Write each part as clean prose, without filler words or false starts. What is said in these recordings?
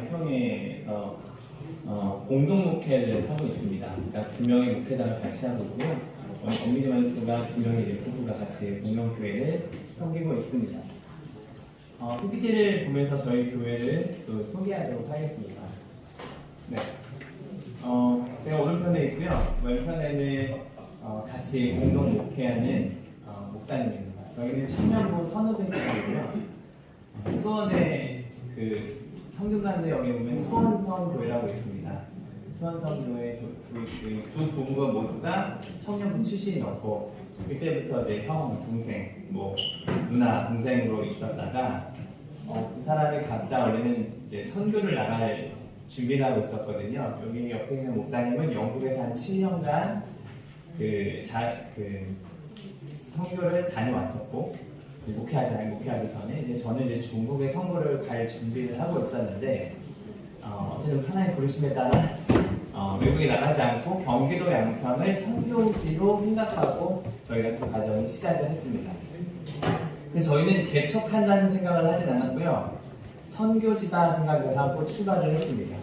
양평에서 공동 목회를 하고 있습니다. 그러니까 두 명의 목회자를 같이 하고 있고요. 엄미리만두가 두 명의 부부가 같이 공동교회를 섬기고 있습니다. PPT를 보면서 저희 교회를 또 소개하도록 하겠습니다. 네. 제가 오른편에 있고요. 왼편에는 같이 공동 목회하는 목사님입니다. 저희는 청년부 선후배지이고요. 수원의 그 성균관대역에 보면 수원성 교회라고 있습니다. 수원성 교회 두 부부가 모두가 청년부 출신이었고 그때부터 이제 형, 동생, 누나, 동생으로 있었다가 두 사람이 각자 원래는 이제 선교를 나갈 준비를 하고 있었거든요. 여기 옆에 있는 목사님은 영국에서 한 7년간 선교를 다녀왔었고 목회하기 전에 이제 저는 이제 중국에 선교를 갈 준비를 하고 있었는데 어쨌든 하나의 부르심에 따라 외국에 나가지 않고 경기도 양평을 선교지로 생각하고 저희가 그 과정을 시작을 했습니다. 그래서 저희는 개척한다는 생각을 하진 않았고요. 선교지다 생각을 하고 출발을 했습니다.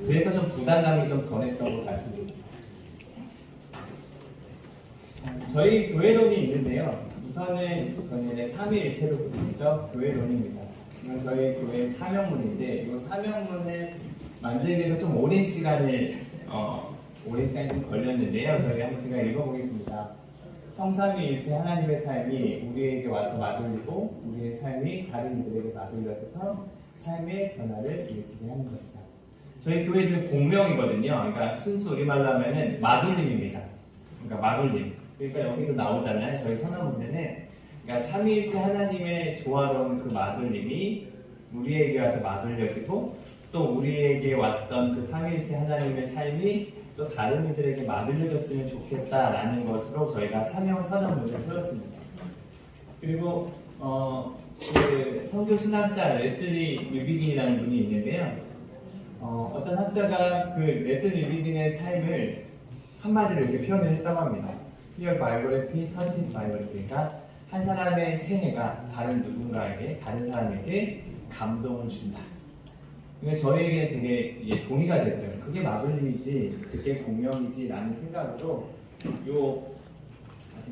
그래서 좀 부담감이 좀 덜했던 것 같습니다. 저희 교회론이 있는데요. 우선은 저희는 삼위일체로 부르죠. 교회론입니다. 이건 저희 교회 사명문인데 이 사명문을 만들기 위해서 좀 오랜 시간이 좀 걸렸는데요. 저희 한번 제가 읽어보겠습니다. 성삼위일체 하나님의 삶이 우리에게 와서 맞돌리고 우리의 삶이 다른 이들에게 맞돌려져서 삶의 변화를 일으키게 하는 것이다. 저희 교회는 공명이거든요. 그러니까 순수 우리말로 하면은 마돌림입니다. 그러니까 마돌림. 그러니까 여기도 나오잖아요. 저희 선언문에는 그러니까 삼위일체 하나님의 조화로운 그 마돌림이 우리에게 와서 마돌려지고 또 우리에게 왔던 그 삼위일체 하나님의 삶이 또 다른 이들에게 마들려졌으면 좋겠다라는 것으로 저희가 사명 선언문을 세웠습니다. 그리고 그 선교 신학자 레슬리 뮤비긴이라는 분이 있는데요. 어떤 학자가 그 레슬리 뮤비긴의 삶을 한마디로 이렇게 표현을 했다고 합니다. Your biography touches biography. 그러니까 한 사람의 생애가 다른 누군가에게, 다른 사람에게 감동을 준다. 그러니까 저희에게 되게 동의가 되고요. 그게 마블림이지, 그게 공명이지 라는 생각으로 요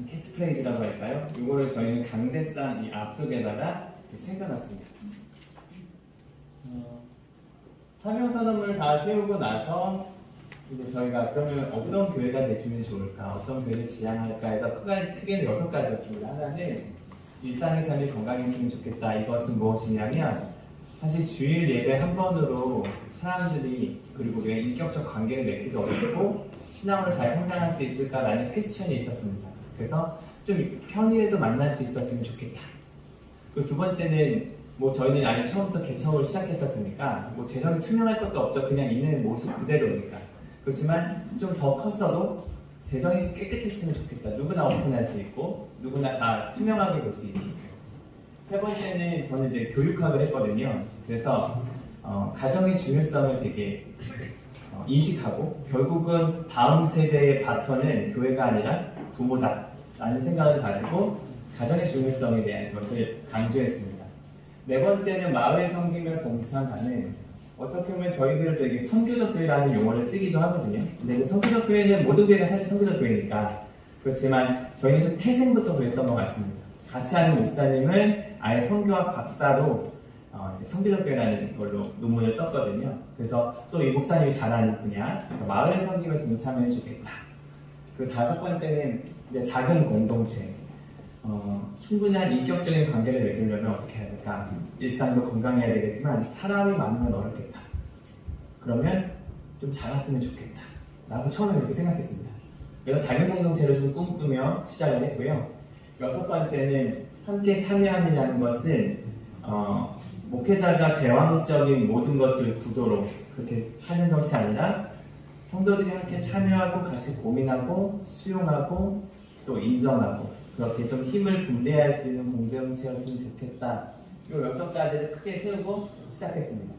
캐치프레이즈라고 할까요? 이거를 저희는 강대상 이 앞쪽에다가 새겨놨습니다. 사명선언을 다 세우고 나서 이제 저희가 그러면 어떤 교회가 됐으면 좋을까, 어떤 교회를 지향할까 해서 크게는 6가지였습니다. 하나는 일상의 삶이 건강했으면 좋겠다. 이것은 무엇이냐면 사실 주일 예배 한 번으로 사람들이 그리고 우리가 인격적 관계를 맺기도 어렵고 신앙으로 잘 성장할 수 있을까라는 퀘스천이 있었습니다. 그래서 좀 평일에도 만날 수 있었으면 좋겠다. 그리고 두 번째는 저희는 아예 처음부터 개척을 시작했었으니까 재정이 투명할 것도 없죠. 그냥 있는 모습 그대로니까. 그렇지만 좀 더 컸어도 재정이 깨끗했으면 좋겠다. 누구나 오픈할 수 있고 누구나 다 투명하게 볼 수 있게. 세 번째는 저는 이제 교육학을 했거든요. 그래서 가정의 중요성을 되게 인식하고 결국은 다음 세대의 바턴은 교회가 아니라 부모다 라는 생각을 가지고 가정의 중요성에 대한 것을 강조했습니다. 네 번째는 마을 섬김을 동참하는 어떻게 보면 저희들은 되게 선교적 교회라는 용어를 쓰기도 하거든요. 근데 선교적 교회는 모든 교회가 사실 선교적 교회니까 그렇지만 저희는 좀 태생부터 그랬던 것 같습니다. 같이 하는 목사님을 아예 선교학 박사로 선교적 교회라는 걸로 논문을 썼거든요. 그래서 또 이 목사님이 잘하는 분야, 마을 섬김을 동참하면 좋겠다. 그리고 다섯 번째는 이제 작은 공동체. 충분한 인격적인 관계를 맺으려면 어떻게 해야 될까? 일상도 건강해야 되겠지만 사람이 많으면 어렵겠다. 그러면 좀 작았으면 좋겠다. 라고 처음에 그렇게 생각했습니다. 그래서 작은 공동체를 좀 꿈꾸며 시작을 했고요. 여섯 번째는 함께 참여하느냐는 것은 목회자가 제왕적인 모든 것을 구도로 그렇게 하는 것이 아니라 성도들이 함께 참여하고 같이 고민하고 수용하고 또 인정하고 그렇게 좀 힘을 분배할 수 있는 공동체였으면 좋겠다. 이 6가지를 크게 세우고 시작했습니다.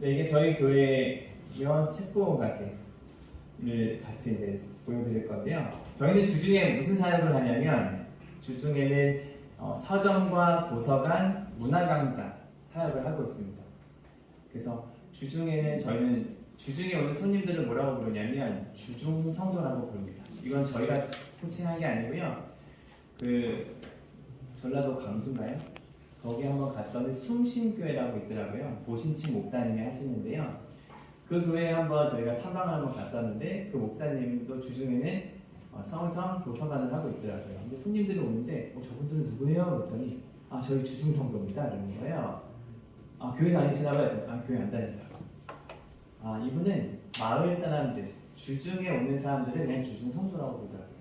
네, 이게 저희 교회 면 책보 가게를 같이 이제 보여드릴 건데요. 저희는 주중에 무슨 사역을 하냐면 주중에는 서점과 도서관, 문화광장 사역을 하고 있습니다. 그래서 주중에는 저희는 주중에 오는 손님들을 뭐라고 부르냐면 주중 성도라고 부릅니다. 이건 저희가 코칭한 게 아니고요. 그 전라도 광주인가요? 거기 한번 갔더니 숨심교회라고 있더라고요. 보신칭 목사님이 하시는데요. 그 교회에 한번 저희가 탐방을 한번 갔었는데 그 목사님도 주중에는 성성 도서관을 하고 있더라고요. 근데 손님들이 오는데 저분들은 누구예요? 그랬더니 저희 주중 성도입니다. 그러는 거예요. 교회 다니시나 봐요. 교회 안 다닌다고. 이분은 마을 사람들, 주중에 오는 사람들은 그냥 주중 성도라고 부르더라고요.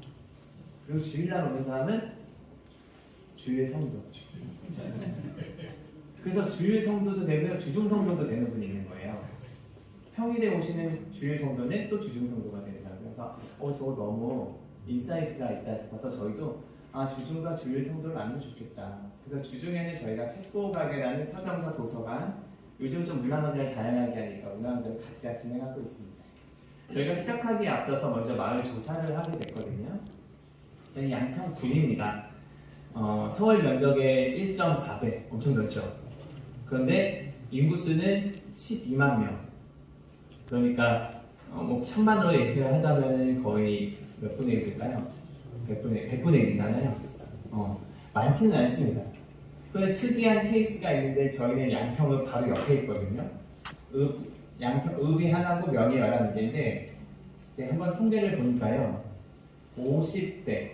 그리고 주일날 오는 사람은 주일 성도. 그래서 주일 성도도 되고요, 주중 성도도 되는 분이 있는 거예요. 평일에 오시는 주일 성도는 또 주중 성도가 되더라고요. 그래서 저거 너무 인사이트가 있다 싶어서 저희도 주중과 주일 성도를 나누면 좋겠다. 그래서 주중에는 저희가 책보가게라는 서점과 도서관, 요즘 좀 문화문화를 다양하게 하니까 문화문화를 같이 진행하고 있습니다. 저희가 시작하기에 앞서서 먼저 마을 조사를 하게 됐거든요. 저희 양평군입니다. 서울 면적의 1.4배, 엄청 넓죠. 그런데 인구수는 12만 명. 그러니까 1000만으로 예측을 하자면 거의 몇 분의 1일까요? 100분의 1이잖아요. 많지는 않습니다. 그런데 특이한 케이스가 있는데 저희는 양평읍 바로 옆에 있거든요. 읍이 하나고 명이 11개인데 한번 통계를 보니까요. 50대,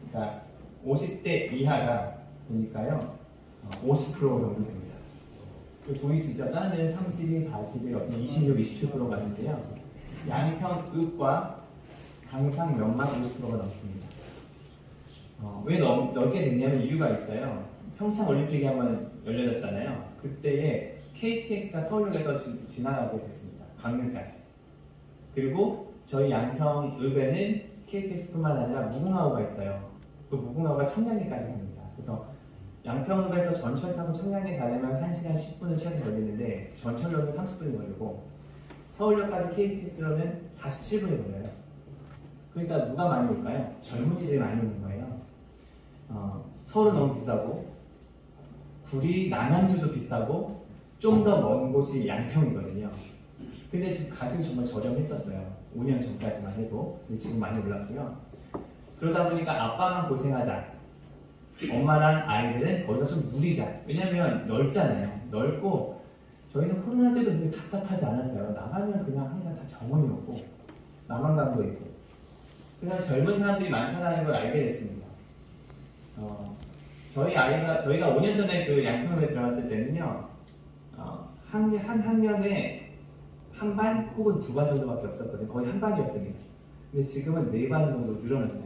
그러니까 50대 이하가 보니까요. 50% 정도 됩니다. 보이시죠? 다른 데는 32, 41, 26, 27%가 있는데요. 양평읍과 강상면만 50%가 넘습니다. 왜 넓게 됐냐면 이유가 있어요. 평창올림픽이 한번 열려졌잖아요. 그때에 KTX가 서울역에서 지나가게 됐습니다. 강릉까지. 그리고 저희 양평읍에는 KTX뿐만 아니라 무궁화호가 있어요. 그 무궁화호가 청량리까지 갑니다. 그래서 양평읍에서 전철 타고 청량리 가려면 1시간 10분을 최소 걸리는데 전철로는 30분이 걸리고 서울역까지 KTX로는 47분이 걸려요. 그러니까 누가 많이 올까요? 젊은이들이 많이 오는 거예요. 서울은 너무 비싸고 구리, 남양주도 비싸고 좀 더 먼 곳이 양평이거든요. 근데 지금 가격이 정말 저렴했었어요. 5년 전까지만 해도. 근데 지금 많이 올랐고요. 그러다 보니까 아빠만 고생하자. 엄마랑 아이들은 거기가 좀 누리자. 왜냐면 넓잖아요. 넓고 저희는 코로나 때도 그렇게 답답하지 않았어요. 나가면 그냥 항상 다 정원이 오고 남한강도 있고. 그래서 젊은 사람들이 많다는 걸 알게 됐습니다. 저희가 5년 전에 그 양평에 들어갔을 때는요, 한 학년에 한 반 혹은 두 반 정도밖에 없었거든요. 거의 한 반이었습니다. 근데 지금은 네 반 정도 늘어났어요.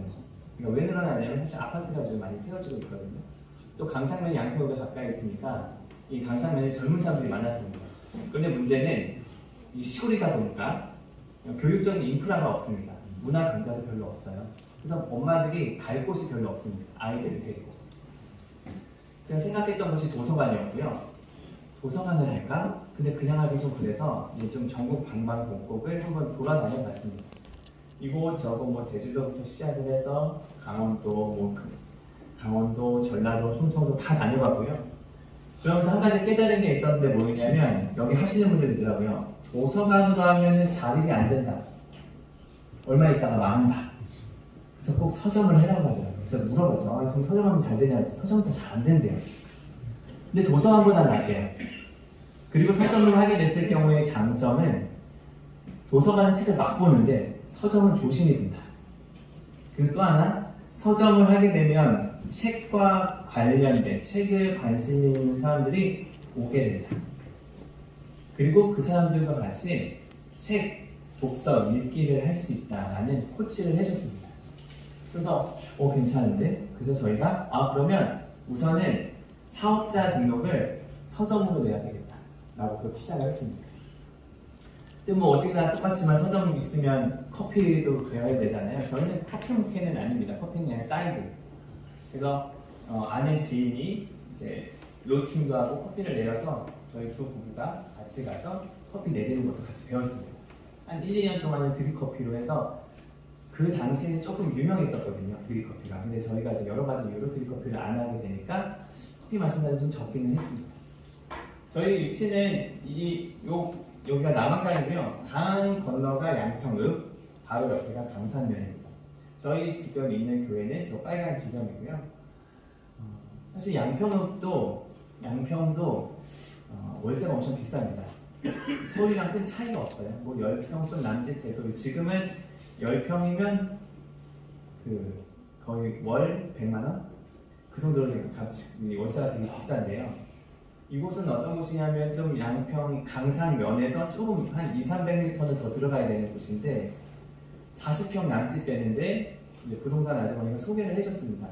그러니까 왜 늘어나냐면 사실 아파트가 좀 많이 세워지고 있거든요. 또 강상면이 양평보다 가까이 있으니까 이 강상면에 젊은 사람들이 많았습니다. 그런데 문제는 이 시골이다 보니까 교육적인 인프라가 없습니다. 문화 강좌도 별로 없어요. 그래서 엄마들이 갈 곳이 별로 없습니다. 아이들을 데리고. 그냥 생각했던 곳이 도서관이었고요. 도서관을 할까? 근데 그냥 하기 좀 그래서 이제 좀 전국 방방곡곡을 한번 돌아다녀 봤습니다. 이곳 저곳 제주도부터 시작을 해서 강원도, 강원도, 전라도, 충청도 다 다녀봤고요. 그러면서 한 가지 깨달은 게 있었는데 뭐냐면 여기 하시는 분들이 있더라고요. 도서관으로 하면 자립이 안 된다. 얼마 있다가 망한다. 그래서 꼭 서점을 해라고 하더라고요. 그래서 물어봤죠. 그럼 서점하면 잘 되냐고. 서점은 잘 안 된대요. 근데 도서관보다는 낫대요. 그리고 서점을 하게 됐을 경우의 장점은 도서관은 책을 막 보는데 서점은 조심이 된다. 그리고 또 하나, 서점을 하게 되면 책과 관련된 책에 관심 있는 사람들이 오게 된다. 그리고 그 사람들과 같이 책, 독서, 읽기를 할 수 있다라는 코치를 해줬습니다. 그래서 괜찮은데? 그래서 저희가 그러면 우선은 사업자 등록을 서점으로 내야 되겠다 라고 그렇게 시작을 했습니다. 근데 어디나 똑같지만 서점 있으면 커피도 배워야 되잖아요. 저희는 커피 무케는 아닙니다. 커피는 그냥 사이드. 그래서 아는 지인이 이제 로스팅도 하고 커피를 내려서 저희 두 부부가 같이 가서 커피 내리는 것도 같이 배웠습니다. 한 1, 2년 동안은 드립커피로 해서 그 당시에는 조금 유명했었거든요. 드립커피가. 근데 저희가 이제 여러 가지 이유로 드립커피를 안 하게 되니까 커피 마신다는 좀 적기는 했습니다. 저희 위치는 여기가 남한강이고요. 강 건너가 양평읍, 바로 옆에가 강산면입니다. 저희 지금 있는 교회는 저 빨간 지점이고요. 사실 양평도 월세가 엄청 비쌉니다. 서울이랑 큰 차이가 없어요. 뭐 10평 좀 남짓해도 지금은 10평이면 거의 월 100만 원? 그 정도로 월세가 되게 비싼데요. 이곳은 어떤 곳이냐면 좀 양평 강산면에서 조금 한 200-300m는 더 들어가야 되는 곳인데 40평 남짓 되는데 이제 부동산 아주머니가 소개를 해줬습니다.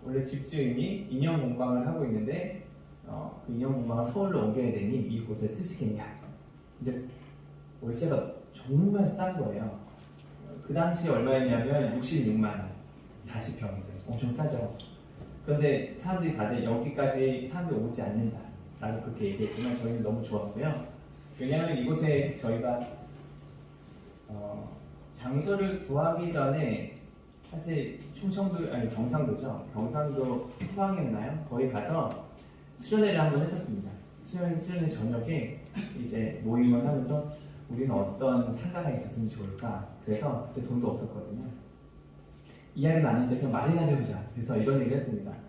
원래 집주인이 인형 공방을 하고 있는데 그 인형 공방을 서울로 옮겨야 되니 이곳을 쓰시겠냐. 근데 월세가 정말 싼 거예요. 그 당시 얼마였냐면 66만 원, 40평인데 엄청 싸죠. 그런데 사람들이 다들 여기까지 사람들이 오지 않는다 라고 그렇게 얘기했지만 저희는 너무 좋았고요. 왜냐하면 이곳에 저희가 장소를 구하기 전에 사실 경상도죠. 경상도 포항이었나요? 거기 가서 수련회를 한번 했었습니다. 수련회 저녁에 이제 모임을 하면서 우리는 어떤 상가가 있었으면 좋을까? 그래서 그때 돈도 없었거든요. 이야기는 아닌데 그냥 말이나 해보자. 그래서 이런 얘기를 했습니다.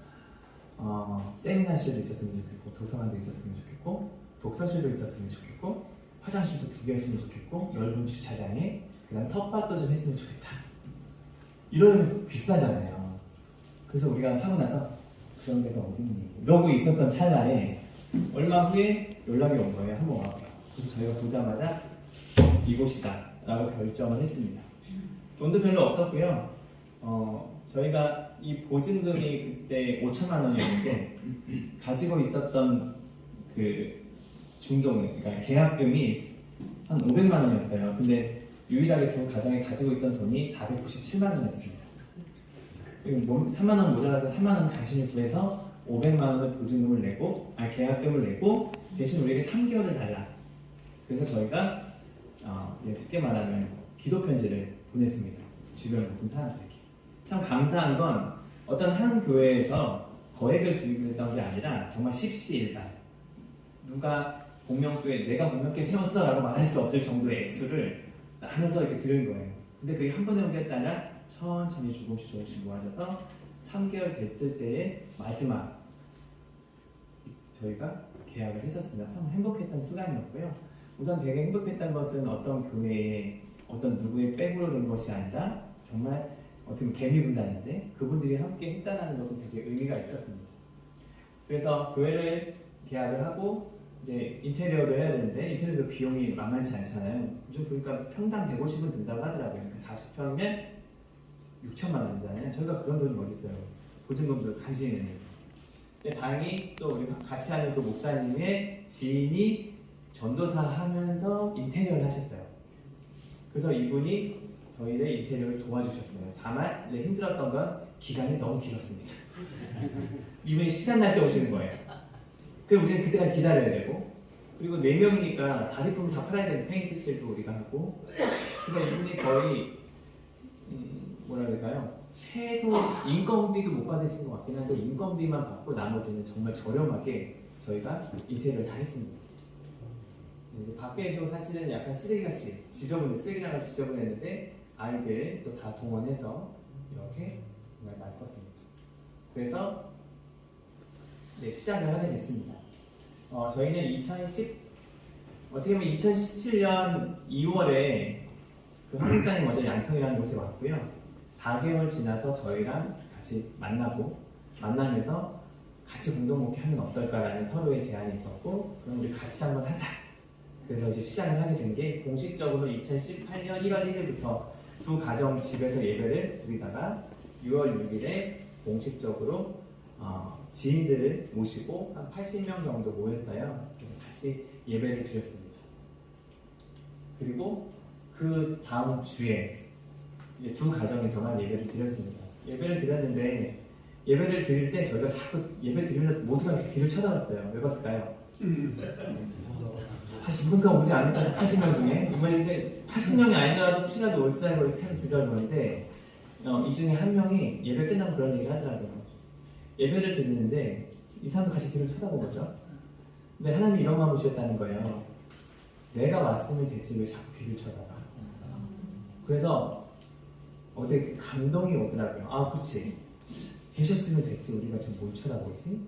세미나실도 있었으면 좋겠고, 도서관도 있었으면 좋겠고, 독서실도 있었으면 좋겠고, 화장실도 2개 있으면 좋겠고, 넓은 주차장에 그다음 텃밭도 좀 했으면 좋겠다. 이러면 비싸잖아요. 그래서 우리가 하고 나서 그런 데가 어딨니? 이러고 있었던 찰나에 얼마 후에 연락이 온 거예요. 한번 와봐요. 그래서 저희가 보자마자 이곳이다 라고 결정을 했습니다. 돈도 별로 없었고요. 저희가 이 보증금이 그때 5천만 원이었는데 가지고 있었던 그 그러니까 계약금이 한 500만 원이었어요. 근데 유일하게 두 가정이 가지고 있던 돈이 497만 원이었습니다. 3만 원 모자라서 3만 원 자신이 구해서 500만 원을 보증금을 내고, 계약금을 내고 대신 우리에게 3개월을 달라. 그래서 저희가 쉽게 말하면 기도 편지를 보냈습니다. 주변 모든 사람들에게. 참 감사한 건 어떤 한 교회에서 거액을 지급했던 게 아니라 정말 십시일반 누가 내가 복명교회 세웠어 라고 말할 수 없을 정도의 액수를 나눠서 이렇게 드린 거예요. 근데 그게 한 번에 온 게 아니라 천천히 조금씩 모아져서 3개월 됐을 때의 마지막 저희가 계약을 했었습니다. 참 행복했던 순간이었고요. 우선 제가 행복했던 것은 어떤 교회에 어떤 누구의 백으로 된 것이 아니라 정말 어떻게 개미 군단인데 그분들이 함께 했다는 것은 되게 의미가 있었습니다. 그래서 교회를 계약을 하고 이제 인테리어도 해야 되는데 인테리어도 비용이 만만치 않잖아요. 요즘 보니까 평당 150은 든다고 하더라고요. 40평이면 6천만 원이잖아요. 저희가 그런 돈이 어디 있어요. 보증금도 간신히 내는. 근데 다행히 또 우리 같이 하는 그 목사님의 지인이 전도사 하면서 인테리어를 하셨어요. 그래서 이분이 저희의 인테리어를 도와주셨어요. 다만 힘들었던 건 기간이 너무 길었습니다. 이분이 시간 날 때 오시는 거예요. 그럼 우리는 그때까지 기다려야 되고, 그리고 4명이니까 다리품을 다 팔아야 되는 페인트 칠도 우리가 하고, 그래서 이분이 거의 뭐라 그럴까요? 최소 인건비도 못 받으신 것 같긴 한데 인건비만 받고 나머지는 정말 저렴하게 저희가 인테리어를 다 했습니다. 밖에도 사실은 약간 쓰레기같이 쓰레기장을 지저분했는데 아이들 또 다 동원해서 이렇게 정말 맑았습니다. 그래서 시작을 하게 됐습니다. 저희는 어떻게 보면 2017년 2월에 그 한국사님 먼저 양평이라는 곳에 왔고요. 4개월 지나서 저희랑 같이 만나면서 같이 공동목회 하면 어떨까라는 서로의 제안이 있었고, 그럼 우리 같이 한번 하자. 그래서 이제 시작을 하게 된 게 공식적으로 2018년 1월 1일부터 두 가정 집에서 예배를 드리다가 6월 6일에 공식적으로 지인들을 모시고 한 80명 정도 모였어요. 같이 예배를 드렸습니다. 그리고 그 다음 주에 이제 두 가정에서만 예배를 드렸습니다. 예배를 드렸는데 예배를 드릴 때 저희가 자꾸 예배 드리면서 모두가 뒤를 쳐다봤어요. 왜 봤을까요? 이분가 오지 않을까? 80명 중에 이번에 80명이 아니더라도 혹시라도 올 사람을 계속 드려보는데 이 중에 한 명이 예배 끝나고 그런 얘기를 하더라고요. 예배를 드리는데 이 사람도 같이 뒤를 쳐다본 거죠. 근데 하나님이 이런 마음을 주셨다는 거예요. 내가 왔으면 됐지 왜 자꾸 뒤를 쳐다봐. 그래서 어떻게 감동이 오더라고요. 아, 그렇지. 계셨으면 됐지. 우리가 지금 뭘 쳐다보지?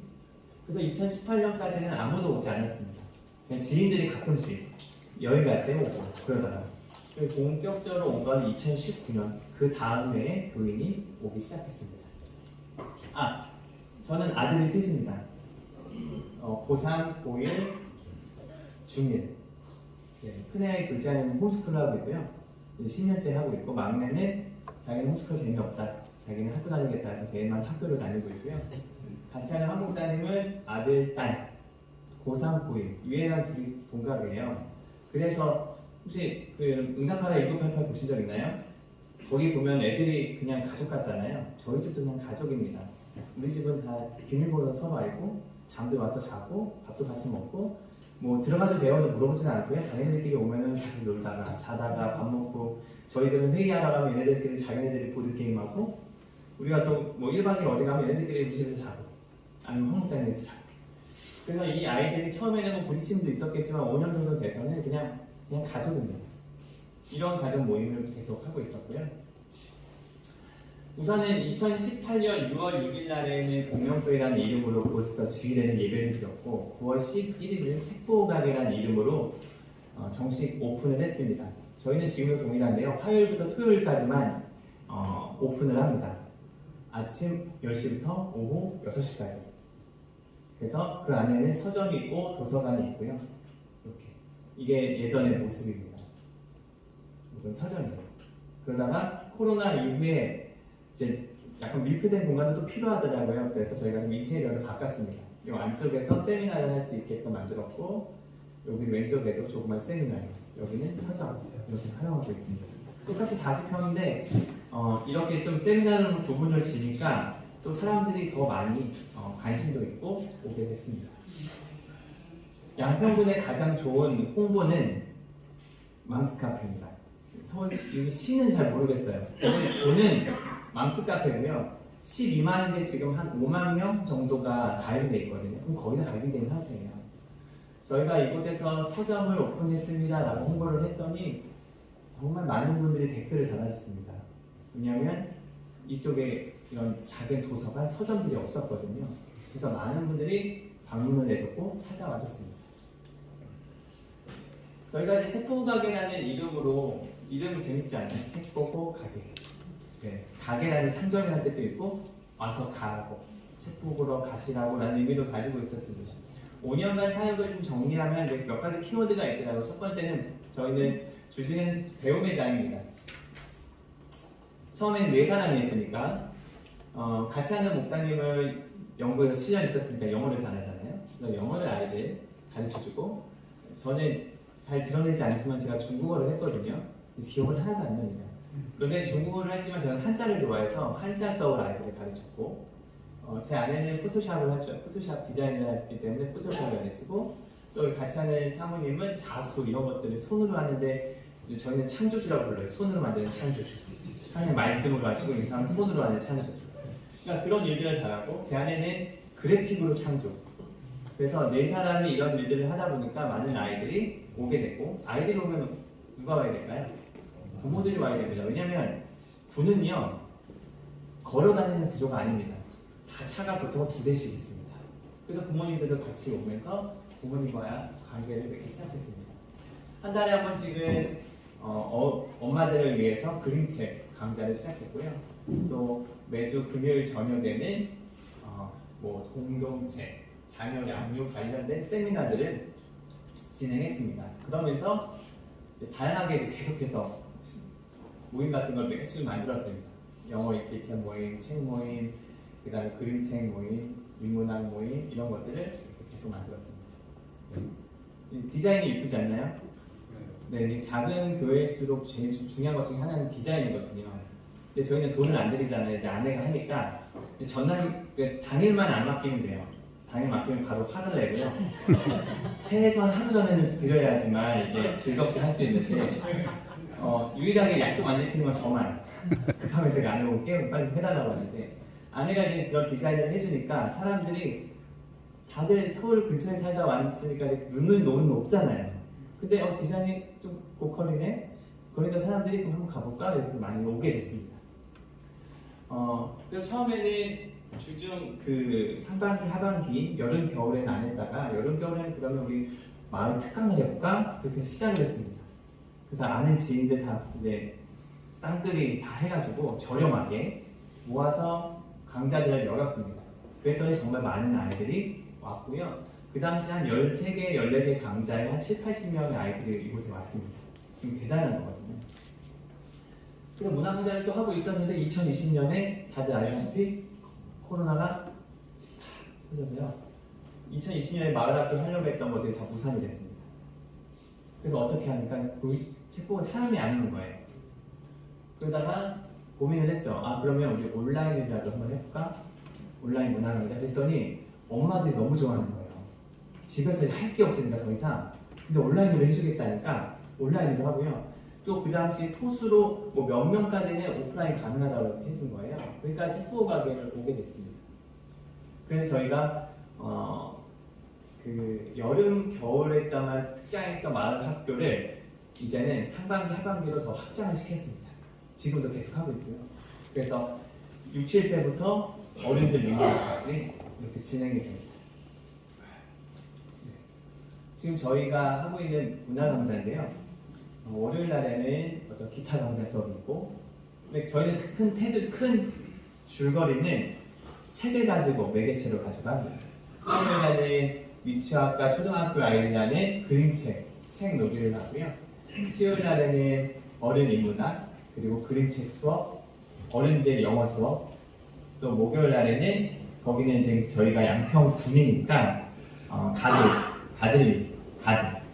그래서 2018년까지는 아무도 오지 않았습니다. 그냥 지인들이 가끔씩 여행 갈 때 오고 그러더라고요. 본격적으로 온 건 2019년 그 다음 해에 교인이 오기 시작했습니다. 아, 저는 아들이 셋입니다. 고3, 고1, 중1. 네, 큰애 둘째는 홈스쿨을 하고 있고요. 10년째 하고 있고, 막내는 자기는 홈스쿨 재미없다. 자기는 학교 다니겠다 해서 제일만 학교를 다니고 있고요. 같이 하는 한국사님은 아들, 딸, 고3, 고1. 위에랑 둘이 동갑이에요. 그래서 혹시 그 응답하라 1988 보신 적 있나요? 거기 보면 애들이 그냥 가족 같잖아요. 저희 집도 그냥 가족입니다. 우리 집은 다 비밀번호 서로 알고 잠도 와서 자고 밥도 같이 먹고 뭐 들어가도 돼요도 물어보지는 않고요. 자기네들끼리 오면은 계속 놀다가 자다가 밥 먹고 저희들은 회의하러 가면 얘네들끼리 자기네들이 보드게임하고 우리가 또 뭐 1박 2일 어디 가면 얘네들끼리 우리 집에서 자고 아니면 한국 사람에서 자고 그래서 이 아이들이 처음에는 뭐 부딪힘도 있었겠지만 5년 정도 돼서는 그냥 가족입니다. 이런 가족 모임을 계속 하고 있었고요. 우선은 2018년 6월 6일 날에는 공명교회라는 이름으로 그곳에서 주일에는 예배를 드렸고 9월 11일은 책보가게라는 이름으로 정식 오픈을 했습니다. 저희는 지금도 동일한데요. 화요일부터 토요일까지만 오픈을 합니다. 아침 10시부터 오후 6시까지. 그래서 그 안에는 서점이 있고 도서관이 있고요. 이렇게. 이게 예전의 모습입니다. 이건 서점이에요. 그러다가 코로나 이후에 이제 약간 밀폐된 공간도 또 필요하더라고요. 그래서 저희가 좀 인테리어를 바꿨습니다. 이 안쪽에서 세미나를 할 수 있게끔 만들었고 여기 왼쪽에도 조그만 세미나예요. 여기는 서점 이렇게 활용하고 있습니다. 똑같이 40평인데 이렇게 좀 세미나로 구분을 지니까 또 사람들이 더 많이 관심도 있고 오게 됐습니다. 양평군의 가장 좋은 홍보는 맘스카페입니다. 여기 시는 잘 모르겠어요. 오는 맘스카페고요. 12만인데 지금 한 5만 명 정도가 가입이 돼 있거든요. 그럼 거의 다 가입이 된 상태예요. 저희가 이곳에서 서점을 오픈했습니다 라고 홍보를 했더니 정말 많은 분들이 댓글을 달아주셨습니다. 왜냐하면 이쪽에 이런 작은 도서관, 서점들이 없었거든요. 그래서 많은 분들이 방문을 해줬고 찾아와줬습니다. 저희가 이제 책보고 가게라는 이름으로 이름이 재밌지 않나요? 책보고 가게. 네, 가게라는 상점이라는 뜻도 있고 와서 가라고 책 보러 가시라고 라는 의미도 가지고 있었습니다. 5년간 사역을 좀 정리하면 몇 가지 키워드가 있더라고요. 첫 번째는 저희는 주시는 배움 매장입니다. 처음에는 4사람이 있으니까 같이 하는 목사님을 영국에서 7년 있었으니까 영어를 잘하잖아요. 그래서 영어를 아이들 가르쳐주고 저는 잘 드러내지 않지만 제가 중국어를 했거든요. 기억을 하나도 안 납니다. 그런데 중국어를 했지만 저는 한자를 좋아해서 한자 수업을 아이들을 가르쳤고 제 아내는 포토샵을 했죠. 포토샵 디자인을 했기 때문에 포토샵을 가르치고 또 같이 하는 사모님은 자수 이런 것들을 손으로 하는데 저희는 창조주라고 불러요. 손으로 만드는 창조주. 하나님 말씀으로 하시고 이 사람은 손으로 하는 창조주. 그러니까 그런 일들을 잘하고 제 아내는 그래픽으로 창조. 그래서 4사람이 이런 일들을 하다 보니까 많은 아이들이 오게 됐고 아이들이 오면 누가 와야 될까요? 부모들이 와야 됩니다. 왜냐하면 군은요 걸어 다니는 구조가 아닙니다. 다 차가 보통 2대씩 있습니다. 그래서 부모님들도 같이 오면서 부모님과 관계를 맺기 시작했습니다. 한 달에 한 번씩은 엄마들을 위해서 그림책 강좌를 시작했고요. 또 매주 금요일 저녁에는 뭐 공동체, 자녀 양육 관련된 세미나들을 진행했습니다. 그러면서 다양하게 이제 계속해서 모임 같은 걸 매주 만들었습니다. 영어 읽기 책 모임, 책 모임, 그 다음에 그림책 모임, 인문학 모임 이런 것들을 이렇게 계속 만들었습니다. 디자인이 이쁘지 않나요? 네, 작은 교회일수록 제일 중요한 것 중에 하나는 디자인이거든요. 근데 저희는 돈을 안 들이잖아요. 이제 아내가 하니까 전날 당일만 안 맡기면 돼요. 당일 맡기면 바로 화를 내고요. 최소한 하루 전에는 드려야지만 이게 즐겁게 할 수 있는데 유일하게 약속 안 지키는 건 저만. 급하면 제가 아내보고 깨우고 빨리 해달라고 하는데 아내가 이제 그런 디자인을 해주니까 사람들이 다들 서울 근처에 살다 왔으니까 눈은 너무 높잖아요. 근데 디자인이 좀 고퀄이네? 그러니까 사람들이 그럼 한번 가볼까? 이렇게 많이 오게 됐습니다. 그래서 처음에는 주중 그 상반기, 하반기, 여름, 겨울에는 안 했다가 여름, 겨울에는 그러면 우리 마을 특강을 해볼까? 그렇게 시작을 했습니다. 그래서 아는 지인들 다 이제 쌍끌이 다 해가지고 저렴하게 모아서 강좌들을 열었습니다. 그랬더니 정말 많은 아이들이 왔고요. 그 당시 한 13개, 14개 강좌에 한 7, 80명의 아이들이 이곳에 왔습니다. 좀 대단한 거거든요. 그래서 문화 강좌를 또 하고 있었는데 2020년에 다들 알다시피 코로나가 다 터져서요. 2020년에 마을학교 하려고 했던 것들이 다 무산이 됐습니다. 그래서 어떻게 하니까 책 보고 사람이 안 오는 거예요. 그러다가 고민을 했죠. 그러면 우리 온라인이라도 한번 해볼까? 온라인 문화 강좌 했더니 엄마들이 너무 좋아하는 거예요. 집에서 할 게 없으니까 더 이상. 근데 온라인으로 해주겠다니까 온라인으로 하고요. 또 그 당시 소수로 뭐 몇 명까지는 오프라인 가능하다고 해준 거예요. 그러니까 책 보고 가게를 오게 됐습니다. 그래서 저희가 그 여름, 겨울에 했던 특강했던 마을 학교를 이제는 상반기, 하반기로 더 확장을 시켰습니다. 지금도 계속 하고 있고요. 그래서 6, 7세부터 어른들 미만까지 이렇게 진행이 됩니다. 네. 지금 저희가 하고 있는 문화 강좌인데요. 월요일 날에는 어떤 기타 강좌 수업이 있고, 근데 저희는 큰 줄거리는 책을 가지고 매개체로 가져갑니다. 화요일 날은 유치학과 초등학교 아이들 하는 그림책, 책 놀이를 하고요. 수요일 날에는 어른 인문학, 그리고 그림책 수업, 어른들 영어 수업, 또 목요일 날에는 거기는 이제 저희가 양평군이니까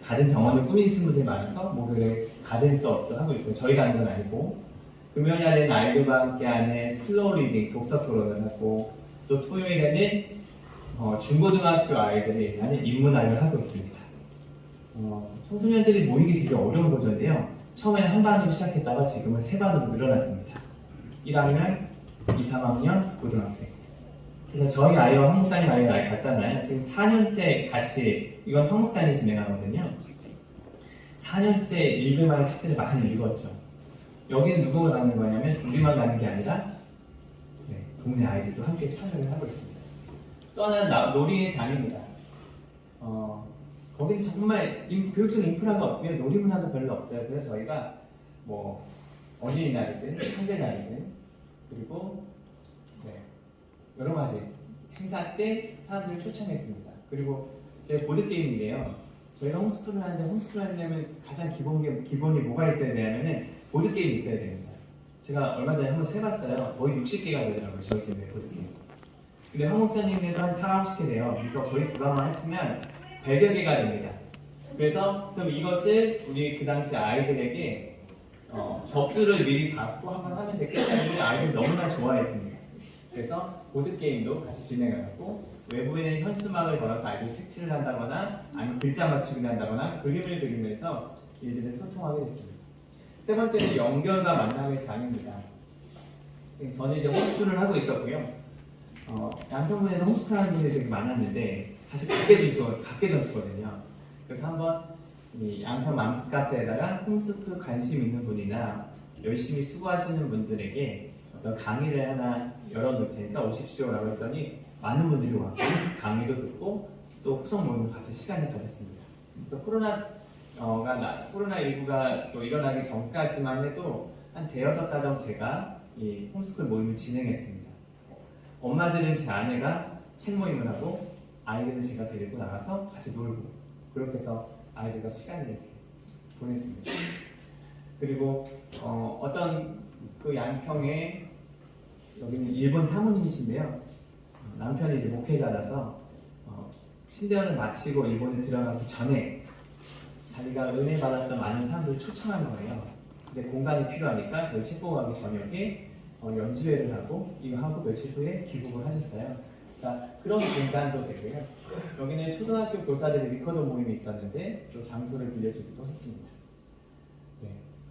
가든 정원을 꾸민 친구들이 많아서 목요일에 가든 수업도 하고 있고요. 저희가 하는 건 아니고, 금요일 날에는 아이들과 함께하는 슬로우 리딩 독서 토론을 하고, 또 토요일에는 중고등학교 아이들이 하는 인문학을 하고 있습니다. 청소년들이 모이기 되게 어려운 거죠인데요. 처음에는 한 반으로 시작했다가 지금은 세 반으로 늘어났습니다. 1학년, 2, 3학년, 고등학생. 그래서 저희 아이와 황목사님 아이가 같잖아요. 지금 4년째 같이, 이건 황목사님이 진행하거든요. 4년째 읽을 만한 책들을 많이 읽었죠. 여기는 누구가 가는 거냐면 우리만 가는 게 아니라 동네 아이들도 함께 참여를 하고 있습니다. 또 하나는 놀이의 장입니다. 거기는 정말 교육적 인프라가 없고요. 놀이문화도 별로 없어요. 그래서 저희가 뭐 어린이날이든 성대날이든 그리고 여러 가지 행사 때 사람들을 초청했습니다. 그리고 저희 보드게임인데요. 저희가 홈스쿨을 하는데 홈스쿨 하려면 가장 기본이 뭐가 있어야 되냐면은 보드게임이 있어야 됩니다. 제가 얼마 전에 한번 세봤어요. 거의 60개가 되더라고요. 저희 집에 보드게임. 근데 황 목사님네도 한 4, 50개 돼요. 그러니까 저희 두 가만 했으면 100여 개가 됩니다. 그래서 그럼 이것을 우리 그 당시 아이들에게 접수를 미리 받고 한번 하면 되겠다는데 아이들이 너무나 좋아했습니다. 그래서 보드게임도 같이 진행하고 외부에는 현수막을 걸어서 아이들이 색칠을 한다거나 아니면 글자 맞추기를 한다거나 그림을 그리면서 이들을 소통하게 됐습니다. 세 번째는 연결과 만남의 장입니다. 저는 이제 홈스쿨을 하고 있었고요. 양평군에는 홈스쿨 하는 분들이 되게 많았는데 다시 각계 전투거든요. 그래서 한번 이 양평 맘스 카페에다가 홈스쿨 관심 있는 분이나 열심히 수고하시는 분들에게 어떤 강의를 하나 열어놓을 테니까 오십시오라고 했더니 많은 분들이 와서 강의도 듣고 또 후속 모임을 같이 시간을 가졌습니다. 그래서 코로나19가 또 일어나기 전까지만 해도 한 대여섯 가정 제가 이 홈스쿨 모임을 진행했습니다. 엄마들은 제 아내가 책 모임을 하고 아이들은 제가 데리고 나가서 같이 놀고 그렇게 해서 아이들과 시간을 이렇게 보냈습니다. 그리고 어떤 그 양평에 여기는 일본 사모님이신데요. 남편이 이제 목회자라서 신대원을 마치고 일본에 들어가기 전에 자기가 은혜 받았던 많은 사람들을 초청한 거예요. 근데 공간이 필요하니까 저희 책 보고 가기 저녁에 연주회를 하고 이거 하고 며칠 후에 귀국을 하셨어요. 자, 그런 공간도 되고요. 여기는 초등학교 교사들의 리커더 모임이 있었는데 또 장소를 빌려주기도 했습니다.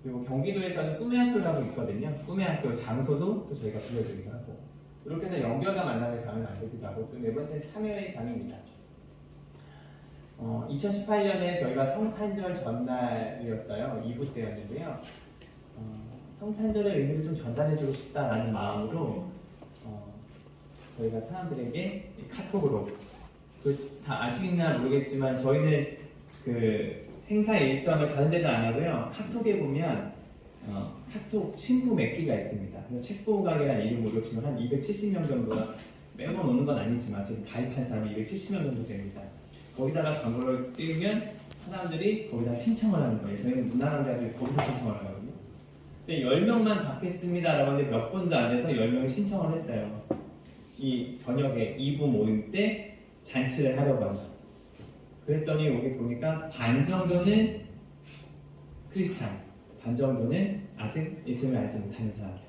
그리고 경기도에서는 꿈의 학교라고 있거든요. 꿈의 학교 장소도 또 저희가 빌려주기도 하고 이렇게 해서 연결과 만남의 장을 만들기도 하고 또 네 번째는 참여의 장입니다. 2018년에 저희가 성탄절 전날이었어요. 2부 때였는데요. 성탄절의 의미를 좀 전달해주고 싶다라는 마음으로 저희가 사람들에게 카톡으로 다 아시겠나 모르겠지만 저희는 그 행사 일정을 다른 데는 안 하고요. 카톡에 보면 카톡 친구 맺기가 있습니다. 책보가게라는 이름으로 지금 한 270명 정도가 매번 오는 건 아니지만 지금 가입한 사람이 270명 정도 됩니다. 거기다가 광고를 띄우면 사람들이 거기다 신청을 하는 거예요. 저희는 문화강좌들이 거기서 신청을 하거든요. 근데 10명만 받겠습니다라고 하는데 몇 분도 안 돼서 10명이 신청을 했어요. 이 저녁에 2부 모임 때 잔치를 하려고 합니다. 그랬더니 여기 보니까 반 정도는 크리스찬, 반 정도는 아직 예수님을 알지 못하는 사람들.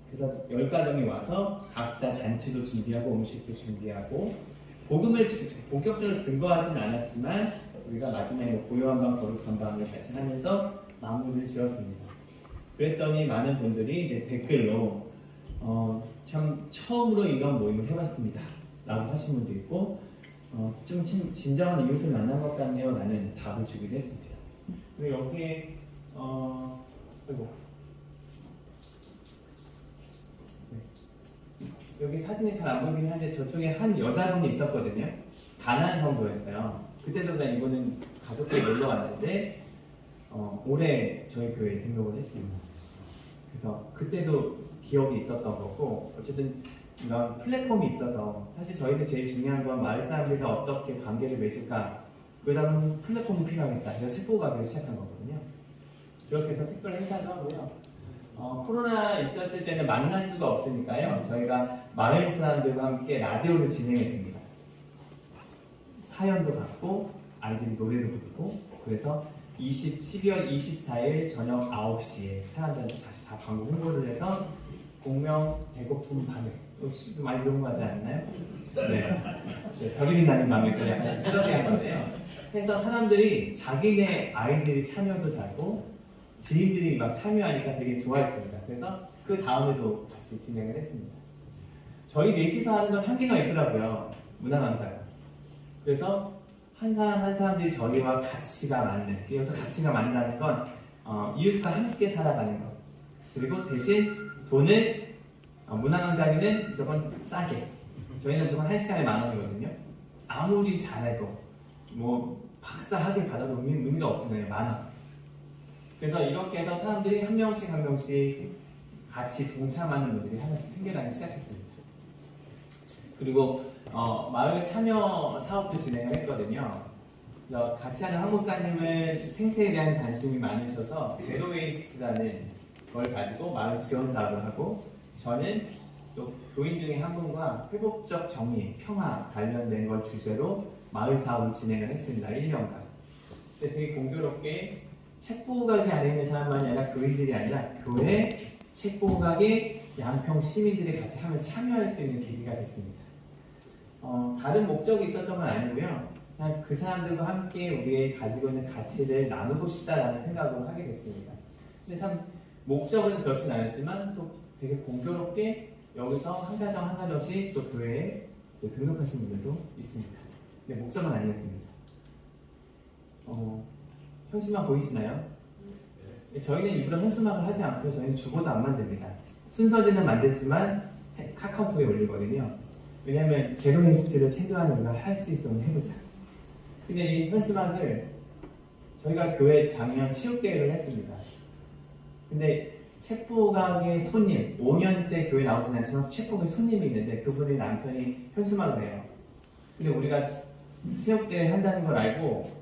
그래서 10가정이 와서 각자 잔치도 준비하고 음식도 준비하고 복음을 본격적으로 증거하진 않았지만 우리가 마지막에 고요한 밤 거룩한 밤을 같이 하면서 마무리를 지었습니다. 그랬더니 많은 분들이 이제 댓글로 참 처음으로 이런 모임을 해봤습니다 라고 하신 분도 있고 좀 진정한 이웃을 만난 것 같네요 라는 답을 주기도 했습니다. 그리고 여기에 여기 사진이 잘 안 보이긴 한데 저쪽에 한 여자분이 있었거든요. 가나안 성도였어요. 그때도 그냥 이거는 가족들이 놀러 왔는데 올해 저희 교회에 등록을 했습니다. 그래서 그때도 기억이 있었던 거고 어쨌든 이런 플랫폼이 있어서 사실 저희는 제일 중요한 건 마을 사람들과 어떻게 관계를 맺을까 그러다 보면 플랫폼이 필요하겠다. 그래서 책보가기를 시작한 거거든요. 그렇게 해서 특별 행사도 하고요. 코로나 있었을 때는 만날 수가 없으니까요. 저희가 마을 사람들과 함께 라디오를 진행했습니다. 사연도 받고 아이들이 노래도 부르고 그래서 12월 24일 저녁 9시에 사람들한테 다시 다 광고 홍보를 해서 공명 배고픈 밤에 많이 들어본 거 같지 않나요? 네. 별이 빛나는 밤에 그냥 그렇게 한 건데요. 해서 사람들이 자기네 아이들이 참여도 하고 지인들이 막 참여하니까 되게 좋아했습니다. 그래서 그 다음에도 같이 진행을 했습니다. 저희 넷이서 하는 건 한계가 있더라고요. 문화강좌가. 그래서 한 사람 한 사람들이 저희와 가치가 맞는, 여기서 가치가 맞는다는 건 이웃과 함께 살아가는 것. 그리고 대신 돈을 문화강좌에는 무조건 싸게. 저희는 무조건 1시간에 10,000원이거든요. 아무리 잘해도 뭐 박사학위 받아도 의미가 없습니다. 10,000원. 그래서 이렇게 해서 사람들이 한 명씩 한 명씩 같이 동참하는 분들이 하나씩 생겨나기 시작했습니다. 그리고 마을 참여 사업도 진행을 했거든요. 그래서 같이 하는 한 목사님은 생태에 대한 관심이 많으셔서 제로웨이스트라는 걸 가지고 마을 지원 사업을 하고 저는 또 교인 중에 한 분과 회복적 정의, 평화 관련된 걸 주제로 마을 사업을 진행을 했습니다. 1년간. 근데 되게 공교롭게 책보호각이 안에 있는 사람만이 아니라 교인들이 아니라 교회, 책보호각의 양평 시민들이 같이 하면 참여할 수 있는 계기가 됐습니다. 다른 목적이 있었던 건 아니고요. 그냥 그 사람들과 함께 우리의 가지고 있는 가치를 나누고 싶다라는 생각을 하게 됐습니다. 근데 참 목적은 그렇진 않았지만 또 되게 공교롭게 여기서 한 가정 한 가정씩 또 교회에 또 등록하신 분들도 있습니다. 근데 목적은 아니었습니다. 현수막 보이시나요? 저희는 일부러 현수막을 하지 않고 저희는 주보도 안 만듭니다. 순서지는 만들지만 카카오톡에 올리거든요. 왜냐하면 제로웨이스트를 최대한 우리가 할 수 있도록 해보자. 근데 이 현수막을 저희가 교회 작년 체육대회를 했습니다. 근데 책보각의 손님, 5년째 교회 나오진 않지만 책보각의 손님이 있는데 그분의 남편이 현수막을 해요. 근데 우리가 체육대회 한다는 걸 알고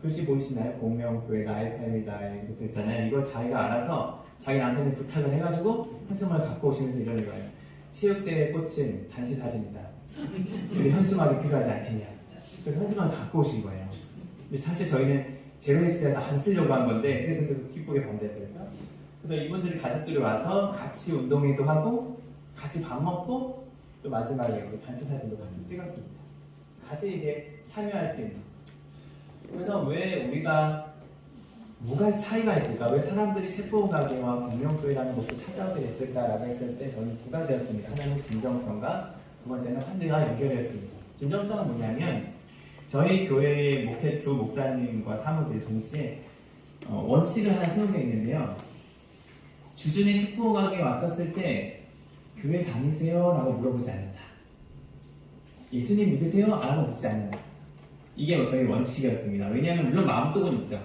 글씨 보이시나요? 공명교회 나의 삶이다 이것도 있잖아요. 이걸 자기가 알아서 자기 남편한테 부탁을 해가지고 현수막을 갖고 오시면서 이러는 거예요. 체육대회 꽃은 단체 사진이다. 근데 현수막이 필요하지 않겠냐. 그래서 현수막을 갖고 오신 거예요. 근데 사실 저희는 제로웨이스트에서 안 쓰려고 한 건데 근데도 기쁘게 반대했어요. 그래서 이분들이 가족들이 와서 같이 운동회도 하고 같이 밥 먹고 또 마지막에 단체 사진도 같이 찍었습니다. 같이 이게 참여할 수 있는. 그래서 왜 우리가 뭐가 차이가 있을까? 왜 사람들이 책보호가게와 공명교회라는 곳을 찾아오게 됐을까라고 했을 때 저는 두 가지였습니다. 하나는 진정성과 두 번째는 환대와 연결이었습니다. 진정성은 뭐냐면 저희 교회 목회 두 목사님과 사모들이 동시에 원칙을 하나 세운 게 있는데요. 주중에 축복하게 왔었을 때 교회 다니세요? 라고 물어보지 않는다. 예수님 믿으세요? 라고 묻지 않는다. 이게 저희 원칙이었습니다. 왜냐하면 물론 마음속은 있죠.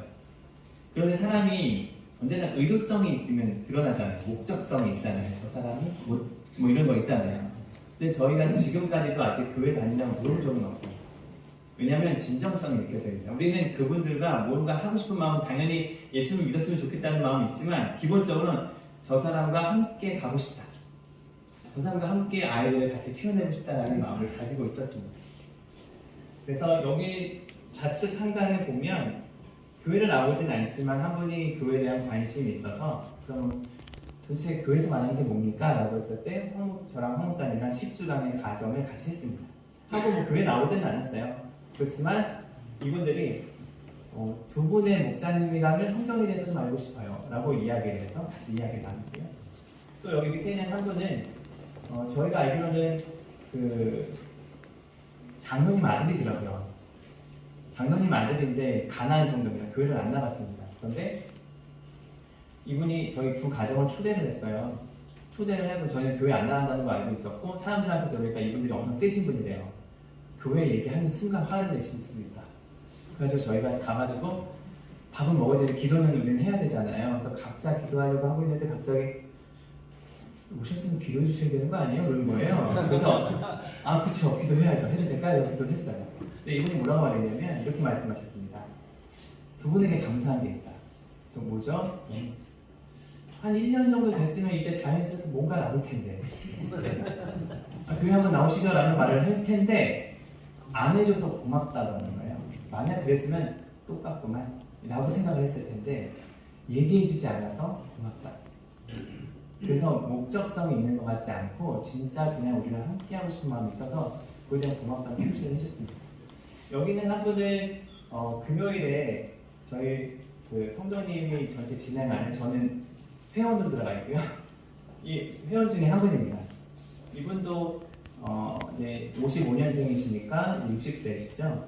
그런데 사람이 언제나 의도성이 있으면 드러나잖아요. 목적성이 있잖아요. 저 사람이 뭐 이런 거 있잖아요. 근데 저희가 지금까지도 아직 교회 다닌다고 물어본 적은 없어요. 왜냐하면 진정성이 느껴져요. 우리는 그분들과 뭔가 하고 싶은 마음은 당연히 예수를 믿었으면 좋겠다는 마음이 있지만 기본적으로는 저 사람과 함께 가고 싶다. 저 사람과 함께 아이들을 같이 키워내고 싶다는 마음을 가지고 있었습니다. 그래서 여기 좌측 상단에 보면 교회를 나오진 않지만 한 분이 교회에 대한 관심이 있어서 그럼 도대체 교회에서 말하는 게 뭡니까? 라고 했을 때 저랑 황 목사님이랑 10주간의 가정을 같이 했습니다. 하고 뭐 교회 나오지는 않았어요. 그렇지만 이분들이 두 분의 목사님이라면 성경에 대해서 좀 알고 싶어요 라고 이야기를 해서 같이 이야기를 나눴고요. 또 여기 밑에 있는 한 분은 저희가 알기로는 그 장로님 아들이더라고요. 장로님 아들인데 가난한 정도입니다. 교회를 안 나갔습니다. 그런데 이분이 저희 두 가정을 초대를 했어요. 초대를 하고 저희는 교회 안 나간다는 거 알고 있었고 사람들한테 들으니까 이분들이 엄청 세신 분이래요. 교회 얘기하는 순간 화를 내실 수 있다. 그래서 저희가 가가지고 밥은 먹어야 되는데 기도는 우리는 해야 되잖아요. 그래서 각자 기도하려고 하고 있는데 갑자기 오셨으면 기도해 주셔야 되는 거 아니에요? 그런 거예요. 그래서 그쵸, 기도해야죠. 해도 될까요? 기도를 했어요. 근데 이분이 뭐라고 말했냐면 이렇게 말씀하셨습니다. 두 분에게 감사한 게 있다. 그래서 뭐죠? 한 1년 정도 됐으면 이제 자연스럽게 뭔가 나올 텐데 교회 한번 나오시죠? 라는 말을 했을 텐데 안 해줘서 고맙다라는 거예요. 만약 그랬으면 똑같구만 라고 생각을 했을 텐데 얘기해주지 않아서 고맙다. 그래서 목적성이 있는 것 같지 않고 진짜 그냥 우리랑 함께하고 싶은 마음이 있어서 그에 대한 고맙다는 표시를 해줬습니다. 여기는 한 분은 금요일에 저희 그 성도님이 전체 진행하는 저는 회원으로 들어가 있고요. 이 회원 중에 한 분입니다. 이분도 이제 55년생이시니까 60대시죠.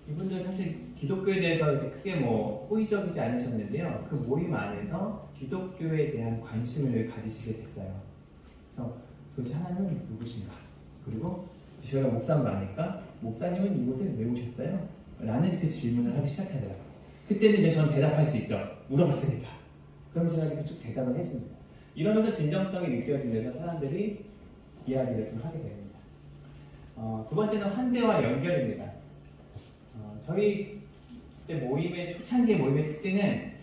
이분들 사실 기독교에 대해서 이렇게 크게 뭐 호의적이지 않으셨는데요. 그 모임 안에서 기독교에 대한 관심을 가지시게 됐어요. 그래서 도대체 하나님은 누구신가? 그리고 저희가 목사님 아니까 목사님은 이곳에 왜 오셨어요? 라는 그 질문을 하기 시작하더라고요. 그때는 이제 저는 대답할 수 있죠. 물어봤으니까. 그럼 제가 이렇게 쭉 대답을 했습니다. 이러면서 진정성이 느껴지면서 사람들이 이야기를 좀 하게 됩니다. 두 번째는 환대와 연결입니다. 저희 그때 모임의 초창기 모임의 특징은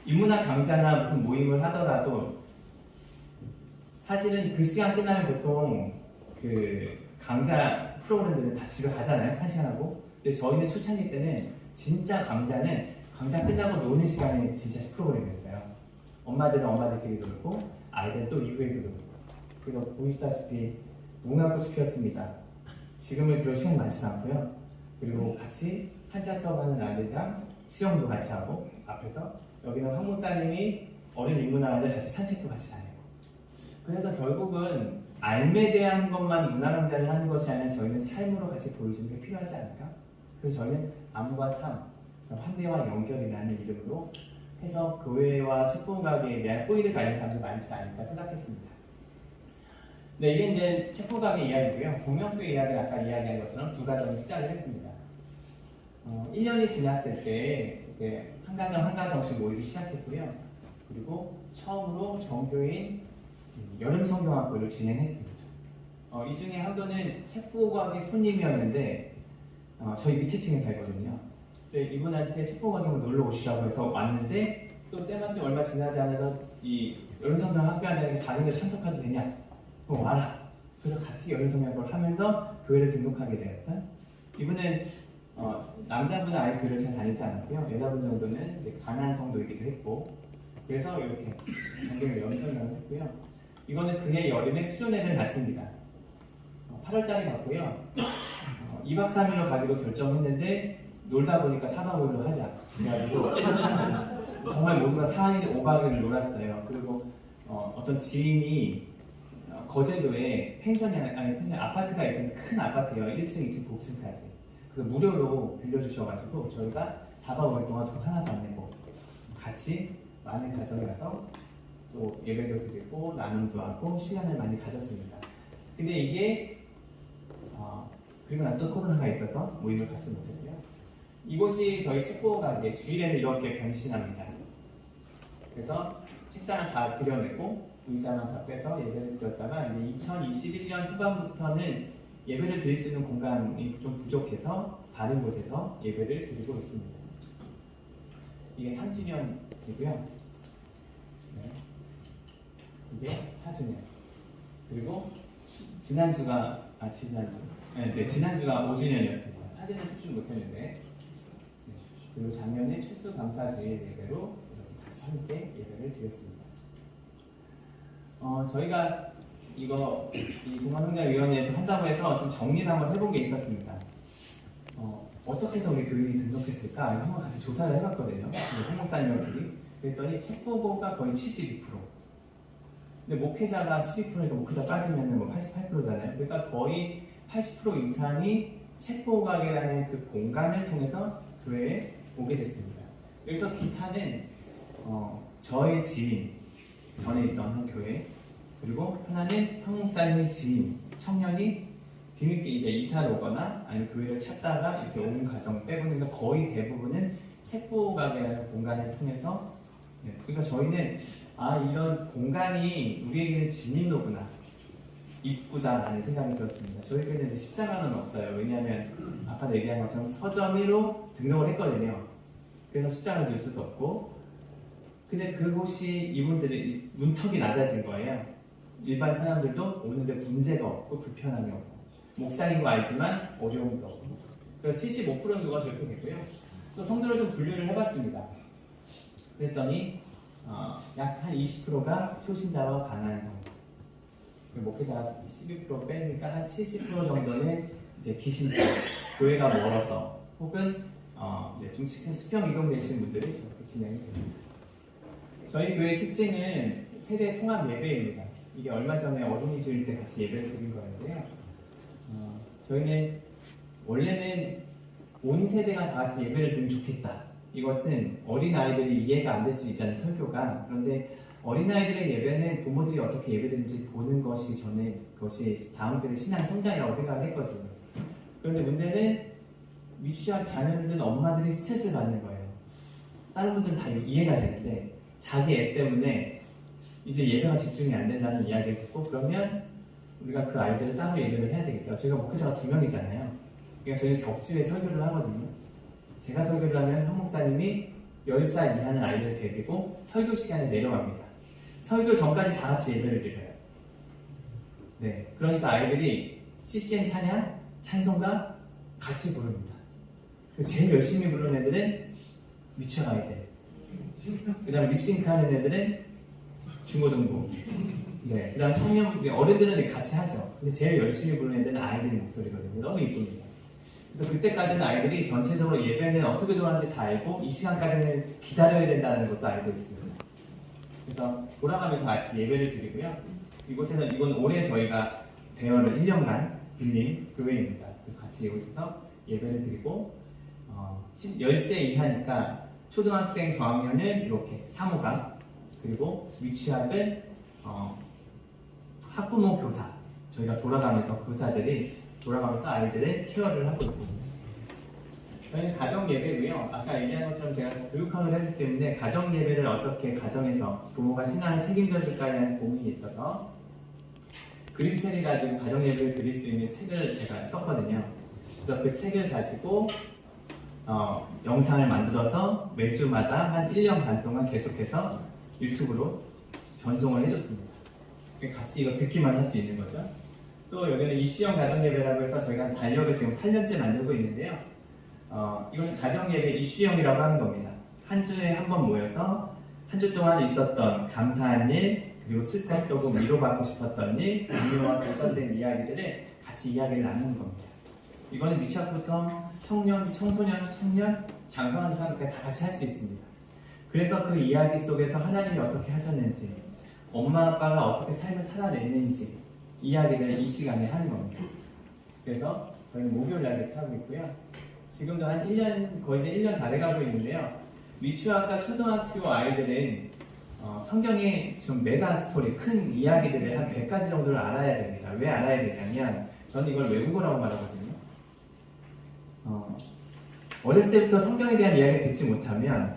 인문학 강좌나 무슨 모임을 하더라도 사실은 그 시간 끝나면 보통 그 강좌 프로그램들은 다 집에 가잖아요. 1시간 하고. 근데 저희는 초창기 때는 진짜 강좌는 강좌 끝나고 노는 시간이 진짜 프로그램이었어요. 엄마들은 엄마들끼리 놀고 아이들은 또 이후에도 놀고. 그래서 보시다시피 무궁화꽃이 피었습니다. 지금은 그럴 시간이 많지 않고요. 그리고 같이 한자 수업하는 아이들이랑 수영도 같이 하고 앞에서 여기는 황 목사님이 어린 인문학원들 같이 산책도 같이 다니고 그래서 결국은 삶에 대한 것만 문화강좌를 하는 것이 아니라 저희는 삶으로 같이 보여주는 게 필요하지 않을까? 그래서 저희는 암과 삶, 환대와 연결이라는 이름으로 해서 교회와 책봉가게에 대한 호의를 가진 사람들이 많지 않을까 생각했습니다. 네, 이게 이제 책봉가게 이야기고요. 공명교회 이야기를 아까 이야기한 것처럼 두 가정이 시작을 했습니다. 1년이 지났을 때 이제 한 가정 한 가정씩 모이기 시작했고요. 그리고 처음으로 정교인 여름 성경학교를 진행했습니다. 이 중에 한 분은 책보과학의 손님이었는데 저희 밑에 층에 살거든요. 근데 이분한테 책보과학을 놀러 오시라고 해서 왔는데 또 때마침 얼마 지나지 않아서 이 여름 성경학교에 자기들 참석해도 되냐? 그럼 와라. 그래서 같이 여름 성경학교를 하면서 교회를 등록하게 되었다. 이분은 남자분은 아예 교회를 잘 다니지 않았고요. 여자분 정도는 이제 가난한 성도이기도 했고 그래서 이렇게 정교를 여름 성경을 했고요. 이거는 그해 여름에 수련회를 갔습니다. 8월달에 갔고요. 2박 3일로 가기로 결정했는데 놀다 보니까 4박 5일로 하자. 그래가지고 정말 모두가 4일, 5박을 놀았어요. 그리고 어떤 지인이 거제도에 펜션이 아니 아파트가 있었는데 큰 아파트예요. 1층, 2층, 9층까지. 그 무료로 빌려주셔가지고 저희가 4박 5일 동안 돈 하나도 안 내고 같이 많은 가정에 가서 또 예배도 드리고 나눔도 하고 시간을 많이 가졌습니다. 근데 이게 그리고 난 또 코로나가 있어서 모임을 갖지 못했고요. 이곳이 저희 책보가게 주일에는 이렇게 변신합니다. 그래서 책상을 다 들여내고 의자만 다 빼서 예배를 드렸다가 이제 2021년 후반부터는 예배를 드릴 수 있는 공간이 좀 부족해서 다른 곳에서 예배를 드리고 있습니다. 이게 3주년이고요. 네. 이게 4주년. 그리고 지난주가 5주년이었습니다. 사진은 찍지 못했는데. 네. 그리고 작년에 추수감사주일 예배로 이렇게 같이 함께 예배를 드렸습니다. 저희가 이 공간환경위원회에서 한다고 해서 좀 정리를 한번 해본 게 있었습니다. 어떻게 해서 우리 교인이 등록했을까? 한번 같이 조사를 해봤거든요. 홍목사님들이. 그랬더니 책보고가 거의 72%. 근데 목회자가 12%니까 목회자 빠지면 뭐 88%잖아요. 그러니까 거의 80% 이상이 책보가게라는 그 공간을 통해서 교회에 오게 됐습니다. 여기서 기타는 저의 지인, 전에 있던 한 교회, 그리고 하나는 한목사님의 지인, 청년이 뒤늦게 이제 이사를 오거나 아니면 교회를 찾다가 이렇게 온 가정 빼고는 거의 대부분은 책보가게라는 공간을 통해서 그러니까 저희는 이런 공간이 우리에게는 진인로구나, 입구다라는 생각이 들었습니다. 저희 교회는 십자가는 없어요. 왜냐하면 아까 얘기한 것처럼 서점 1로 등록을 했거든요. 그래서 십자가를 둘 수도 없고, 근데 그곳이 이분들이 문턱이 낮아진 거예요. 일반 사람들도 오는데 문제가 없고 불편함이 없고, 목사인 거 알지만 어려움도 없고. 그래서 75%는 누가 저렇게 됐고요. 또 성도를 좀 분류를 해봤습니다. 그랬더니 약 한 20%가 초신자와 가난한 성도, 목회자가 12% 빼니까 한 70% 정도는 이제 기신자, 교회가 멀어서 혹은 이제 좀 수평 이동되신 분들이 이렇게 진행이 됩니다. 저희 교회의 특징은 세대 통합 예배입니다. 이게 얼마 전에 어린이 주일 때 같이 예배를 드린 거였는데요. 저희는 원래는 온 세대가 다 같이 예배를 드리면 좋겠다. 이것은 어린아이들이 이해가 안 될 수 있잖아요, 설교가. 그런데 어린아이들의 예배는 부모들이 어떻게 예배드리는지 보는 것이 그것이 다음 세대 신앙 성장이라고 생각을 했거든요. 그런데 문제는 미취학 자녀들은 엄마들이 스트레스를 받는 거예요. 다른 분들은 다 이해가 되는데 자기 애 때문에 이제 예배가 집중이 안 된다는 이야기를 듣고, 그러면 우리가 그 아이들을 따로 예배를 해야 되겠다. 저희가 목회자가 2명이잖아요. 그러니까 저희는 격주에 설교를 하거든요. 제가 설교를 하면 한 목사님이 10살 이하는 아이를 데리고 설교 시간에 내려갑니다. 설교 전까지 다 같이 예배를 드려요. 네, 그러니까 아이들이 CCM 찬양, 찬송가 같이 부릅니다. 제일 열심히 부르는 애들은 유치원 아이들, 그 다음에 립싱크 하는 애들은 중고등부, 네, 그 다음에 청년, 어른들은 같이 하죠. 근데 제일 열심히 부르는 애들은 아이들의 목소리거든요. 너무 이쁩니다. 그래서 그때까지는 아이들이 전체적으로 예배는 어떻게 돌아가는지 다 알고 이 시간까지는 기다려야 된다는 것도 알고 있습니다. 그래서 돌아가면서 같이 예배를 드리고요. 이곳에서 이건 올해 저희가 대여를 1년간 빌린 교회입니다. 같이 이곳에서 예배를 드리고 10세 이하니까 초등학생 저학년을 이렇게 사모가, 그리고 유치학을 학부모 교사, 저희가 돌아가면서 교사들이 돌아가면서 아이들의 케어를 하고 있습니다. 저희는 가정 예배고요. 아까 얘기한 것처럼 제가 교육학을 했기 때문에 가정 예배를 어떻게 가정에서 부모가 신앙을 책임져 줄까라는 고민이 있어서 그림체를 가지고 가정 예배를 드릴 수 있는 책을 제가 썼거든요. 그래서 그 책을 가지고 영상을 만들어서 매주마다 한 1년 반 동안 계속해서 유튜브로 전송을 해줬습니다. 같이 이거 듣기만 할 수 있는 거죠. 또 여기는 이슈형 가정예배라고 해서 저희가 달력을 지금 8년째 만들고 있는데요. 이건 가정예배 이슈형이라고 하는 겁니다. 한 주에 한 번 모여서 한 주 동안 있었던 감사한 일, 그리고 슬펐고 위로받고 싶었던 일, 감미와 도전된 이야기들을 같이 이야기를 나누는 겁니다. 이거는 미취학부터 청년, 청소년, 청년, 장성한 사람까지 다 같이 할 수 있습니다. 그래서 그 이야기 속에서 하나님이 어떻게 하셨는지, 엄마 아빠가 어떻게 삶을 살아냈는지 이야기를 이 시간에 하는 겁니다. 그래서 저희는 목요일 날 이렇게 하고 있고요. 지금도 한 1년, 거의 이제 1년 다 돼가고 있는데요. 미추학과 초등학교 아이들은 성경의 좀 메가 스토리, 큰 이야기들을 한 100가지 정도를 알아야 됩니다. 왜 알아야 되냐면, 저는 이걸 외국어라고 말하거든요. 어렸을 때부터 성경에 대한 이야기를 듣지 못하면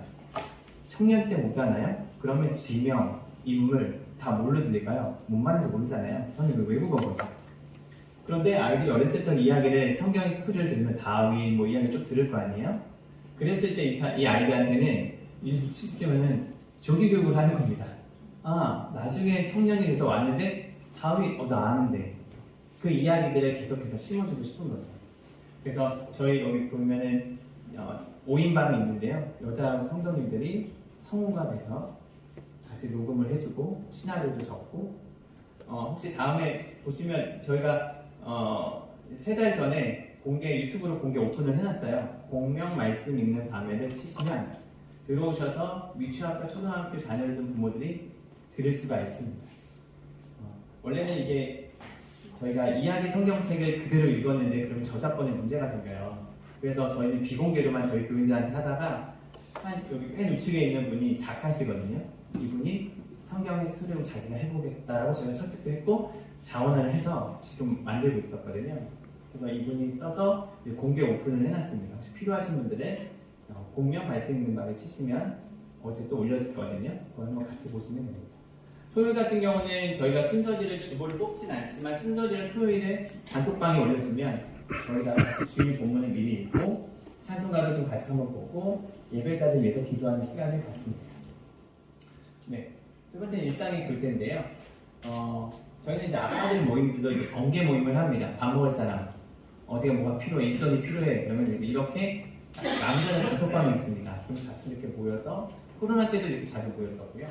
청년 때 오잖아요? 그러면 지명, 인물 다 뭘로 들릴까요? 뭔 말인지 모르잖아요. 저는 이거 외국어 거죠. 그런데 아이들이 어렸을 때부터 이야기를, 성경의 스토리를 들으면 다윈 뭐 이야기 쭉 들을 거 아니에요? 그랬을 때 이 아이들한테는 쉽게 말하면 조기 교육을 하는 겁니다. 아, 나중에 청년이 돼서 왔는데 다윈, 나 아는데. 그 이야기들을 계속해서 심어주고 싶은 거죠. 그래서 저희 여기 보면은 5인방이 있는데요. 여자 성도님들이 성우가 돼서 같이 녹음을 해주고 시나리오도 적고 혹시 다음에 보시면 저희가 3달 전에 유튜브로 공개 오픈을 해놨어요. 공명 말씀 읽는 밤에를 치시면 들어오셔서 미추학과 초등학교 자녀들 부모들이 들을 수가 있습니다. 원래는 이게 저희가 이야기 성경책을 그대로 읽었는데 그러면 저작권에 문제가 생겨요. 그래서 저희는 비공개로만 저희 교인들한테 하다가 여기 맨 우측에 있는 분이 작가시거든요. 이분이 성경의 스토리로 자기가 해보겠다라고 저희가 설득도 했고 자원을 해서 지금 만들고 있었거든요. 그래서 이분이 써서 공개 오픈을 해놨습니다. 혹시 필요하신 분들은 공명 말씀 있는 말을 치시면 어제 또 올려드렸거든요. 그거 한번 같이 보시면 됩니다. 토요일 같은 경우는 저희가 순서지를 주보를 뽑진 않지만 순서지를 토요일에 단톡방에 올려주면 저희가 주일 본문을 미리 읽고 찬송가도 좀 같이 한번 보고 예배자들 위해서 기도하는 시간을 갖습니다. 네, 세 번째는 일상의 교제인데요. 저희는 이제 아빠들 모임도 이렇게 번개 모임을 합니다. 밥 먹을 사람, 어디가 뭐가 필요해, 일선이 필요해, 그러면 이렇게 남자는 단톡방이 있습니다. 그럼 같이 이렇게 모여서 코로나 때도 이렇게 자주 모였었고요.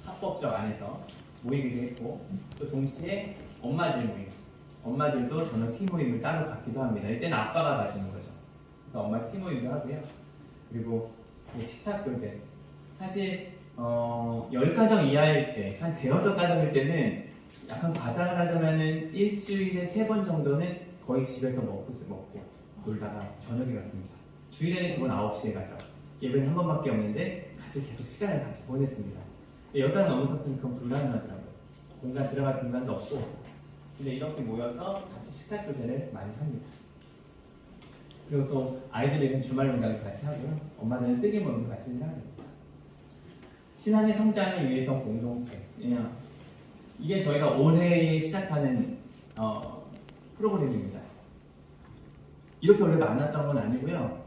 합법적 안에서 모이기도 했고 또 동시에 엄마들 모임, 엄마들도 저는 팀 모임을 따로 갖기도 합니다. 이때는 아빠가 봐주는 거죠. 그래서 엄마 팀 모임도 하고요. 그리고 식탁 교제. 사실 10가정 이하일 때, 한 대여섯 가정일 때는 약간 과장을 하자면은 일주일에 3번 정도는 거의 집에서 먹고 놀다가 저녁에 갔습니다. 주일에는 기본 9시에 가죠. 예배는 한 번밖에 없는데 같이 계속 시간을 같이 보냈습니다. 10가정 넘어서부터는 그건 불가능하더라고요. 공간 들어갈 공간도 없고. 근데 이렇게 모여서 같이 식탁 교제를 많이 합니다. 그리고 또 아이들에게는 주말 농장을 같이 하고요. 엄마들은 뜨개 모임도 같이 하게 됩니다. 신앙의 성장을 위해서 공동체. 이게 저희가 올해 시작하는 프로그램입니다. 이렇게 원래 많았던 건 아니고요.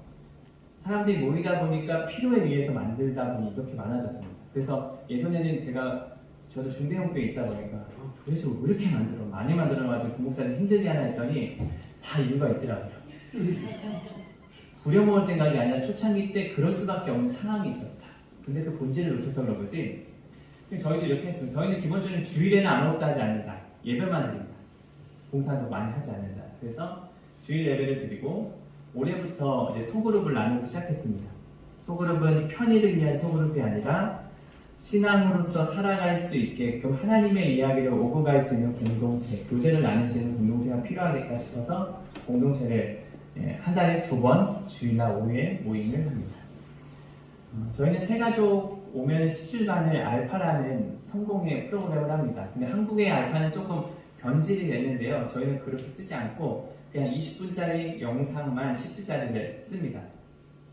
사람들이 모이다 보니까 필요에 의해서 만들다 보니 이렇게 많아졌습니다. 그래서 예전에는 저도 중대형교에 있다 보니까 도대체 왜 이렇게 만들어? 많이 만들어가지고 부목사를 힘들게 하나 했더니 다 이유가 있더라고요. 부려먹을 생각이 아니라 초창기 때 그럴 수밖에 없는 상황이 있었다. 근데 그 본질을 놓쳐서 그런 거지. 저희도 이렇게 했습니다. 저희는 기본적으로 주일에는 아무것도 하지 않는다. 예배만 드린다. 봉사도 많이 하지 않는다. 그래서 주일 예배를 드리고 올해부터 이제 소그룹을 나누기 시작했습니다. 소그룹은 편의를 위한 소그룹이 아니라 신앙으로서 살아갈 수 있게끔 하나님의 이야기를 오고 갈 수 있는 공동체, 교제를 나눌 수 있는 공동체가 필요하겠다 싶어서 공동체를 한 달에 2번 주일날 오후에 모임을 합니다. 저희는 새가족 오면 10주간을 알파라는 성공의 프로그램을 합니다. 근데 한국의 알파는 조금 변질이 됐는데요. 저희는 그렇게 쓰지 않고 그냥 20분짜리 영상만 10주짜리를 씁니다.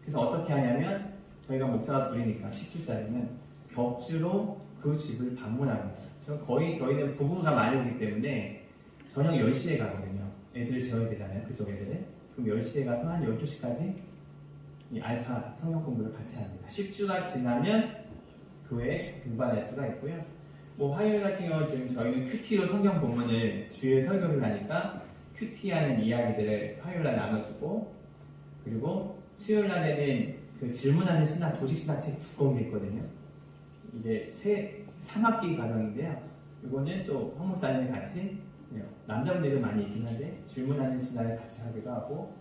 그래서 어떻게 하냐면 저희가 목사가 둘이니까 10주짜리면 격주로 그 집을 방문합니다. 저희는 부부가 많이 오기 때문에 저녁 10시에 가거든요. 애들을 재워야 되잖아요. 그쪽 애들을. 그럼 10시에 가서 한 12시까지 이 알파 성경 공부를 같이 합니다. 10주가 지나면 교회에 등반할 수가 있고요. 화요일 같은 경우는 지금 저희는 큐티로 성경 본문을 주일 설교를 하니까 큐티하는 이야기들을 화요일날 나눠주고 그리고 수요일날에는 그 질문하는 신학, 조직 신학책 두꺼운 게 있거든요. 이게 3학기 과정인데요. 이거는 또 황목사님이 같이 남자분들도 많이 있긴 한데 질문하는 신학을 같이 하기도 하고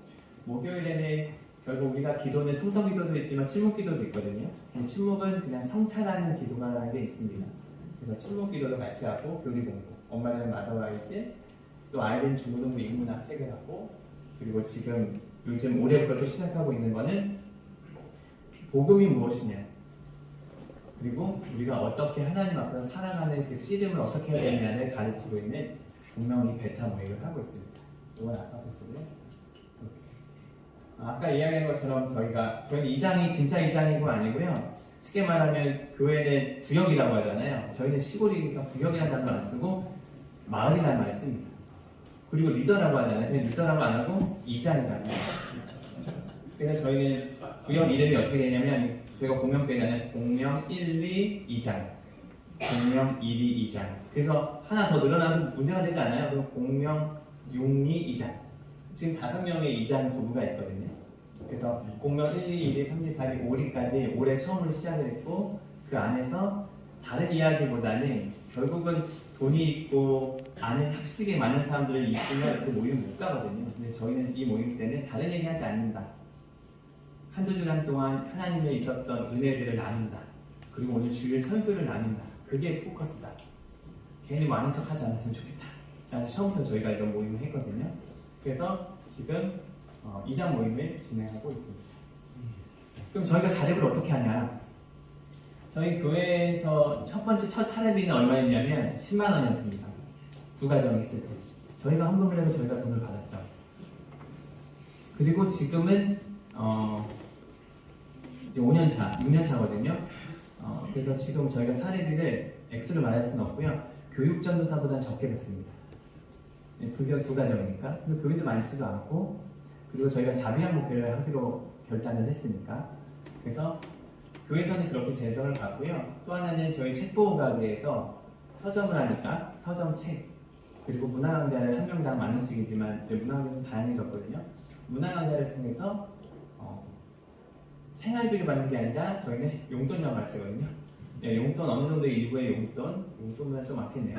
목요일에는 결국 우리가 기도는 통성기도도 있지만 침묵기도도 있거든요. 침묵은 그냥 성찰하는 기도가 게 있습니다. 그래서 침묵기도도 같이 하고 교리공부, 엄마는 마더와이즈, 또 아이들은 중고등부 인문학 책을 하고 그리고 지금 요즘 올해부터 또 시작하고 있는 거는 복음이 무엇이냐, 그리고 우리가 어떻게 하나님 앞에서 살아가는 그 씨름을 어떻게 해야 되느냐를 가르치고 있는 분명히 베타 모임을 하고 있습니다. 이건 아까 봤어요. 아까 이야기한 것처럼 저희는 이장이 진짜 이장이고 아니고요. 쉽게 말하면 교회는 구역이라고 하잖아요. 저희는 시골이니까 구역이라는 단어 안 쓰고 마을이라는 말을 씁니다. 그리고 리더라고 하잖아요. 그냥 리더라고 안 하고 이장이라고 해요. 그래서 저희는 구역 이름이 어떻게 되냐면 저희가 공명교회는 공명 1, 2, 2장, 공명 1, 2, 2장. 그래서 하나 더 늘어나도 문제가 되지 않아요. 그럼 공명 6, 2, 2장. 지금 5명의 이장 부부가 있거든요. 그래서 공명 1, 2, 1, 3, 2, 4, 5, 5까지 올해 처음으로 시작을 했고, 그 안에서 다른 이야기보다는 결국은 돈이 있고 아는 학식에 많은 사람들이 있으면 그 모임 못 가거든요. 근데 저희는 이 모임 때는 다른 얘기 하지 않는다. 한두 주간 동안 하나님에 있었던 은혜들을 나눈다. 그리고 오늘 주일 설교를 나눈다. 그게 포커스다. 괜히 많은 척 하지 않았으면 좋겠다. 그래서 처음부터 저희가 이런 모임을 했거든요. 그래서 지금 이장 모임을 진행하고 있습니다. 그럼 저희가 자립을 어떻게 하냐? 저희 교회에서 첫 사례비는 얼마였냐면 10만 원이었습니다. 두 가정이 있을 때. 저희가 헌금을 해서 저희가 돈을 받았죠. 그리고 지금은 이제 5년 차, 6년 차거든요. 그래서 지금 저희가 사례비를 액수를 말할 수는 없고요. 교육 전도사보다 적게 받습니다. 불교 두 가정이니까. 근데 교인도 많지도 않고, 그리고 저희가 자비한 목회를 하기로 결단을 했으니까. 그래서 교회에서는 그렇게 재정을 받고요. 또 하나는 저희 책보호가게에서 서점을 하니까 서점책, 그리고 문화강좌를 한 명당 10,000원씩이지만 문화강좌는 다양해졌거든요. 문화강좌를 통해서 생활비를 받는 게 아니라 저희는 용돈이라고 쓰거든요. 네, 용돈 어느 정도 일부의 용돈보다 좀 많겠네요.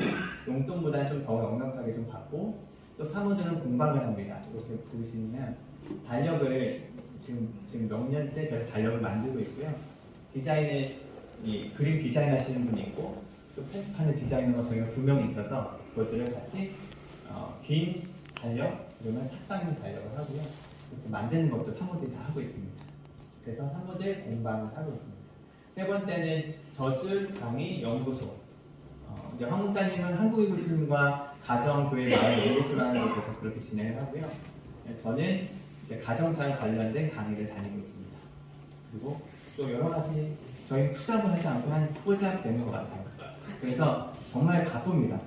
용돈보다 좀 더 넉넉하게 좀 받고, 또 사모들은 공방을 합니다. 이렇게 보시면 달력을 지금 몇 년째 계속 달력을 만들고 있고요. 디자인을 그림 디자인 하시는 분이 있고, 또 편집하는 디자이너가 저희가 2명이 있어서 그것들을 같이 긴 달력, 그러면 탁상 달력을 하고요. 또 만드는 것도 사모들이 다 하고 있습니다. 그래서 사모들 공방을 하고 있습니다. 세 번째는 저술 강의 연구소. 이제 황 목사님은 한국의 교수님과 가정교회 마을 연구소라는 곳에서 그렇게 진행을 하고요. 저는 이제 가정사에 관련된 강의를 다니고 있습니다. 그리고 또 여러 가지 저희 투잡을 하지 않고 한 꼴짝 되는 것 같아요. 그래서 정말 바쁩니다.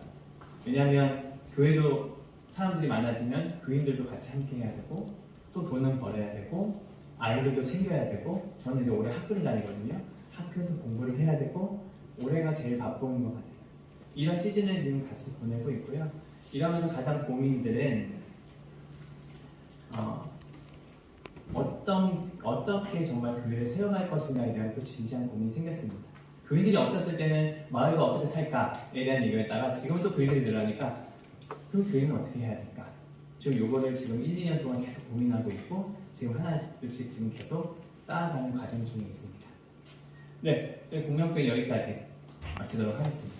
왜냐하면 교회도 사람들이 많아지면 교인들도 같이 함께 해야 되고, 또 돈은 벌어야 되고, 아이들도 챙겨야 되고, 저는 이제 올해 학교를 다니거든요. 학교도 공부를 해야 되고, 올해가 제일 바쁜 것 같아요. 이런 시즌을 지금 같이 보내고 있고요. 이러면서 가장 고민들은 어떻게 정말 교회를 세워갈 것인가에 대한 또 진지한 고민이 생겼습니다. 교인들이 없었을 때는 마을과 어떻게 살까에 대한 얘기였다가 지금은 또 교인들이 늘어나니까 그럼 교회는 어떻게 해야 될까? 지금 요거를 지금 1, 2년 동안 계속 고민하고 있고, 지금 하나씩 지금 계속 쌓아가는 과정 중에 있습니다. 네, 공명교회 여기까지 마치도록 하겠습니다.